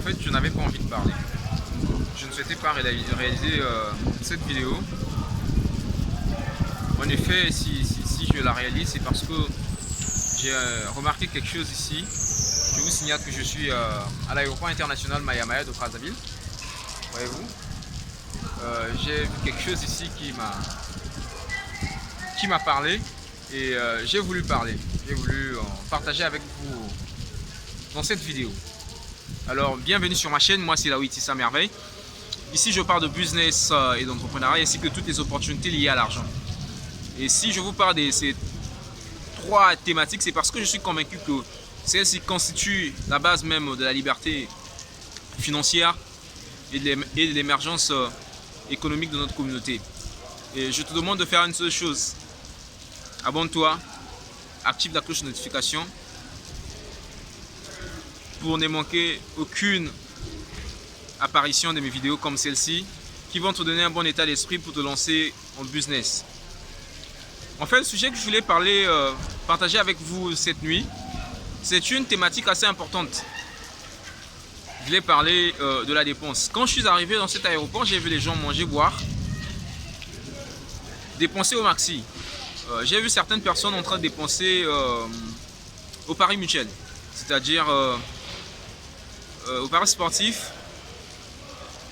fait, je n'avais pas envie de parler. Je ne souhaitais pas réaliser cette vidéo. En effet, si je la réalise, c'est parce que j'ai remarqué quelque chose ici. Je vous signale que je suis à l'aéroport international Maya-Maya de Brazzaville. Voyez-vous, j'ai vu quelque chose ici qui m'a parlé et j'ai voulu parler. J'ai voulu partager avec vous dans cette vidéo. Alors, bienvenue sur ma chaîne. Moi, c'est Laoui Tissa Merveille. Ici, je parle de business et d'entrepreneuriat ainsi que toutes les opportunités liées à l'argent. Et si je vous parle de ces trois thématiques, c'est parce que je suis convaincu que celles-ci constituent la base même de la liberté financière et de l'émergence économique de notre communauté. Et je te demande de faire une seule chose. Abonne-toi, active la cloche de notification pour ne manquer aucune apparition de mes vidéos comme celle-ci qui vont te donner un bon état d'esprit pour te lancer en business. En fait, le sujet que je voulais partager avec vous cette nuit, c'est une thématique assez importante. Je voulais parler de la dépense. Quand je suis arrivé dans cet aéroport, j'ai vu les gens manger, boire, dépenser au maxi. J'ai vu certaines personnes en train de dépenser au pari mutuel, c'est-à-dire au pari sportif.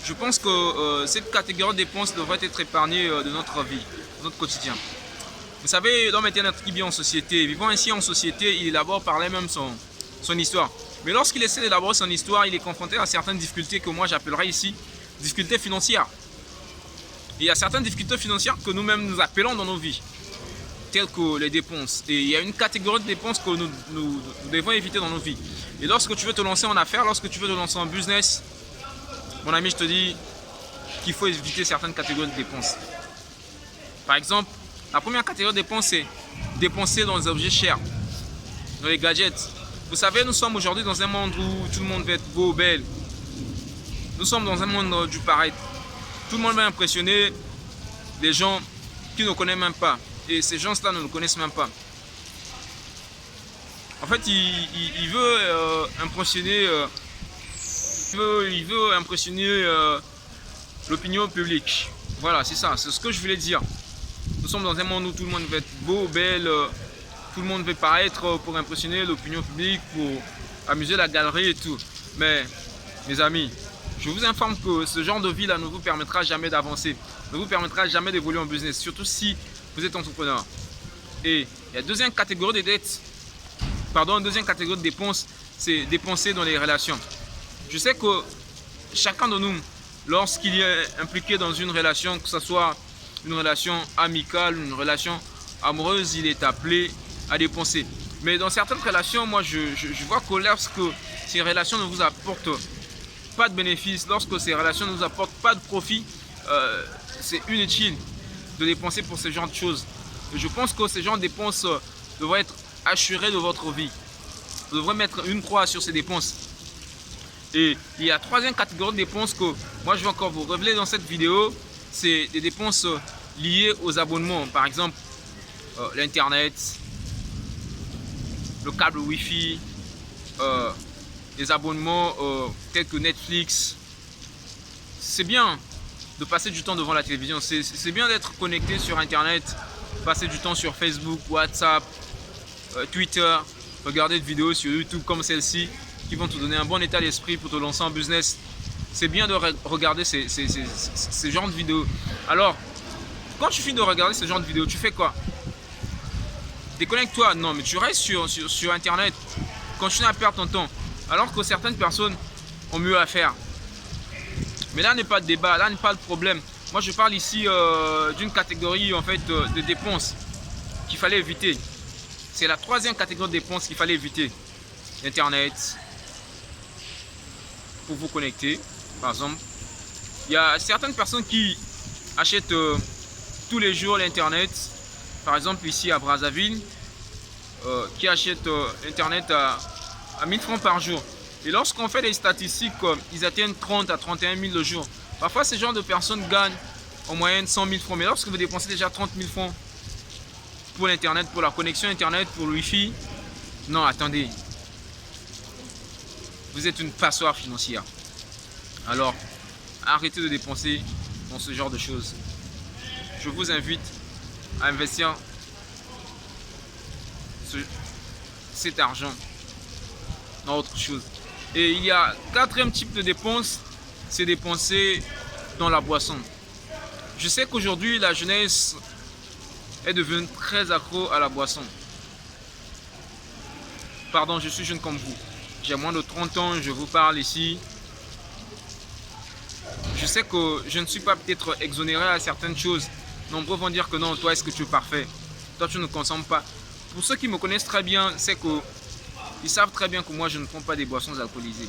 Je pense que cette catégorie de dépenses devrait être épargnée de notre vie, de notre quotidien. Vous savez, l'homme est un être qui vit en société. Vivant ainsi en société, il élabore par lui-même son histoire. Mais lorsqu'il essaie d'élaborer son histoire, il est confronté à certaines difficultés que moi j'appellerais ici difficultés financières. Et il y a certaines difficultés financières que nous-mêmes nous appelons dans nos vies, telles que les dépenses. Et il y a une catégorie de dépenses que nous devons éviter dans nos vies. Et lorsque tu veux te lancer en affaires, lorsque tu veux te lancer en business, mon ami, je te dis qu'il faut éviter certaines catégories de dépenses. Par exemple, la première catégorie de dépenses, c'est dépenser dans les objets chers, dans les gadgets. Vous savez, nous sommes aujourd'hui dans un monde où tout le monde veut être beau, belle. Nous sommes dans un monde du paraître. Tout le monde veut impressionner les gens qui ne connaissent même pas. Et ces gens-là ne nous connaissent même pas. En fait, il veut impressionner, l'opinion publique. Voilà, c'est ça, c'est ce que je voulais dire. Nous sommes dans un monde où tout le monde veut être beau, belle, tout le monde veut paraître pour impressionner l'opinion publique, pour amuser la galerie et tout. Mais, mes amis, je vous informe que ce genre de vie-là ne vous permettra jamais d'avancer, ne vous permettra jamais d'évoluer en business, surtout si vous êtes entrepreneur. Et il y a une deuxième catégorie de dettes, une deuxième catégorie de dépenses, c'est dépenser dans les relations. Je sais que chacun de nous, lorsqu'il est impliqué dans une relation, que ce soit une relation amicale, une relation amoureuse, il est appelé à dépenser. Mais dans certaines relations, moi je vois que lorsque ces relations ne vous apportent pas de bénéfices, lorsque ces relations ne vous apportent pas de profit, c'est inutile de dépenser pour ce genre de choses. Et je pense que ces genre de dépenses devraient être assurées de votre vie. Vous devrez mettre une croix sur ces dépenses. Et il y a la troisième catégorie de dépenses que moi je vais encore vous révéler dans cette vidéo. C'est des dépenses liées aux abonnements. Par exemple, l'internet, le câble Wi-Fi, les abonnements tels que Netflix. C'est bien de passer du temps devant la télévision. C'est bien d'être connecté sur internet, passer du temps sur Facebook, WhatsApp, Twitter, regarder des vidéos sur YouTube comme celle-ci qui vont te donner un bon état d'esprit pour te lancer en business. C'est bien de regarder ces genres de vidéos. Alors, quand tu finis de regarder ce genre de vidéos, tu fais quoi? Déconnecte-toi. Non, mais tu restes sur internet. Continue à perdre ton temps. Alors que certaines personnes ont mieux à faire. Mais là n'est pas de débat, là n'est pas le problème. Moi je parle ici d'une catégorie en fait de dépenses qu'il fallait éviter. C'est la troisième catégorie de dépenses qu'il fallait éviter. Internet, pour vous connecter, par exemple. Il y a certaines personnes qui achètent tous les jours l'internet. Par exemple ici à Brazzaville, qui achètent internet à 1000 francs par jour. Et lorsqu'on fait des statistiques, ils atteignent 30 à 31 000 le jour. Parfois, ces genres de personnes gagnent en moyenne 100 000 francs. Mais lorsque vous dépensez déjà 30 000 francs pour l'internet, pour la connexion internet, pour le Wi-Fi, non, attendez. Vous êtes une passoire financière. Alors, arrêtez de dépenser dans ce genre de choses. Je vous invite à investir cet argent dans autre chose. Et il y a quatrième type de dépense, c'est dépenser dans la boisson. Je sais qu'aujourd'hui, la jeunesse est devenue très accro à la boisson. Pardon, je suis jeune comme vous. J'ai moins de 30 ans, je vous parle ici. Je sais que je ne suis pas peut-être exonéré à certaines choses. Nombreux vont dire que non, toi, est-ce que tu es parfait? Toi, tu ne consommes pas. Pour ceux qui me connaissent très bien, c'est que ils savent très bien que moi, je ne prends pas des boissons alcoolisées.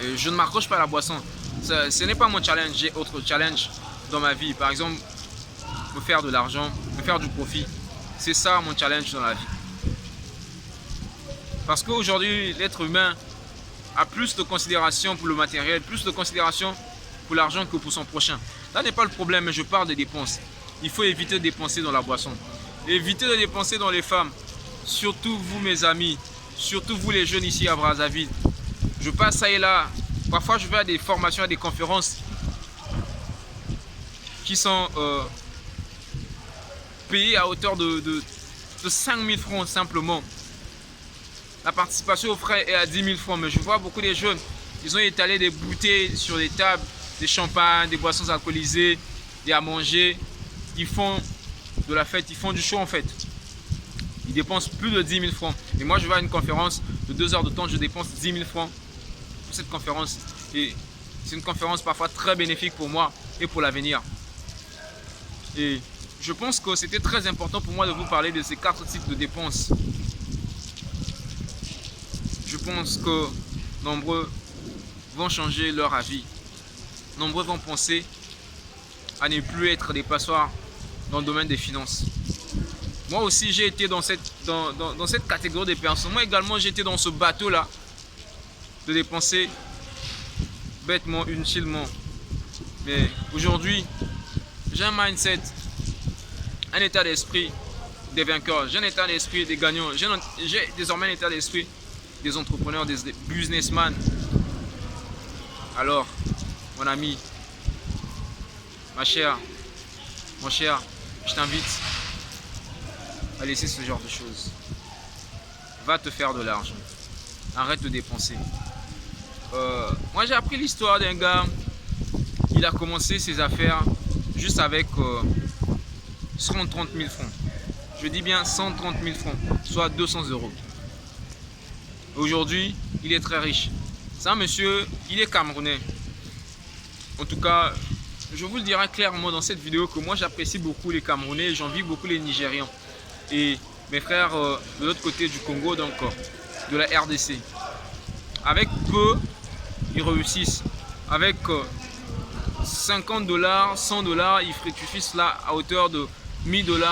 Et je ne m'accroche pas à la boisson. Ce n'est pas mon challenge. J'ai autre challenge dans ma vie. Par exemple, me faire de l'argent, me faire du profit. C'est ça mon challenge dans la vie. Parce qu'aujourd'hui, l'être humain a plus de considération pour le matériel, plus de considération pour l'argent que pour son prochain. Là n'est pas le problème, mais je parle des dépenses. Il faut éviter de dépenser dans la boisson. Évitez de dépenser dans les femmes. Surtout vous, mes amis. Surtout vous, les jeunes ici à Brazzaville. Je passe ça et là. Parfois, je vais à des formations, à des conférences qui sont payées à hauteur de 5 000 francs simplement. La participation aux frais est à 10 000 francs. Mais je vois beaucoup de jeunes, ils ont étalé des bouteilles sur les tables, des champagnes, des boissons alcoolisées, des à manger. Ils font de la fête, ils font du show en fait. Ils dépensent plus de 10 000 francs. Et moi, je vais à une conférence de 2 heures de temps, je dépense 10 000 francs pour cette conférence. Et c'est une conférence parfois très bénéfique pour moi et pour l'avenir. Et je pense que c'était très important pour moi de vous parler de ces 4 types de dépenses. Je pense que nombreux vont changer leur avis. Nombreux vont penser à ne plus être des passoires dans le domaine des finances. Moi aussi, j'ai été dans cette catégorie de personnes. Moi également, j'ai été dans ce bateau-là de dépenser bêtement, inutilement. Mais aujourd'hui, j'ai un mindset, un état d'esprit des vainqueurs. J'ai un état d'esprit des gagnants. J'ai désormais un état d'esprit des entrepreneurs, des businessmen. Alors, mon ami, ma chère, mon cher, je t'invite à laisser ce genre de choses. Va te faire de l'argent. Arrête de dépenser. Moi, j'ai appris l'histoire d'un gars. Il a commencé ses affaires juste avec 130 000 francs. Je dis bien 130 000 francs, soit 200 €. Aujourd'hui, il est très riche. C'est un monsieur, il est camerounais. En tout cas, je vous le dirai clairement dans cette vidéo que moi j'apprécie beaucoup les Camerounais, j'envie beaucoup les Nigérians. Et mes frères de l'autre côté du Congo, donc de la RDC. Avec peu, ils réussissent. Avec 50 $, 100 $, ils fructifient cela à hauteur de 1000 $,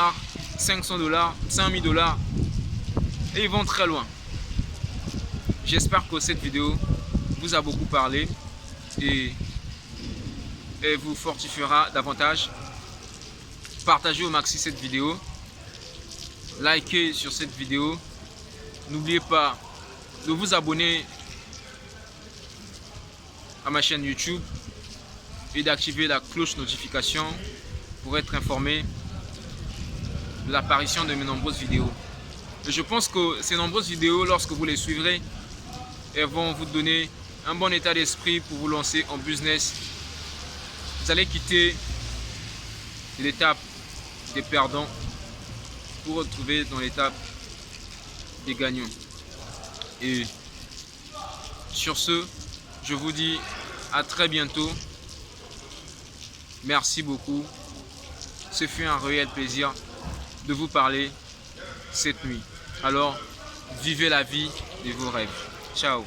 500 $, 5000 $. Et ils vont très loin. J'espère que cette vidéo vous a beaucoup parlé et vous fortifiera davantage. Partagez au maxi cette vidéo. Likez sur cette vidéo. N'oubliez pas de vous abonner à ma chaîne YouTube et d'activer la cloche notification pour être informé de l'apparition de mes nombreuses vidéos. Et je pense que ces nombreuses vidéos, lorsque vous les suivrez, elles vont vous donner un bon état d'esprit pour vous lancer en business. Vous allez quitter l'étape des perdants pour vous retrouver dans l'étape des gagnants. Et sur ce, je vous dis à très bientôt. Merci beaucoup. Ce fut un réel plaisir de vous parler cette nuit. Alors, vivez la vie de vos rêves. Ciao.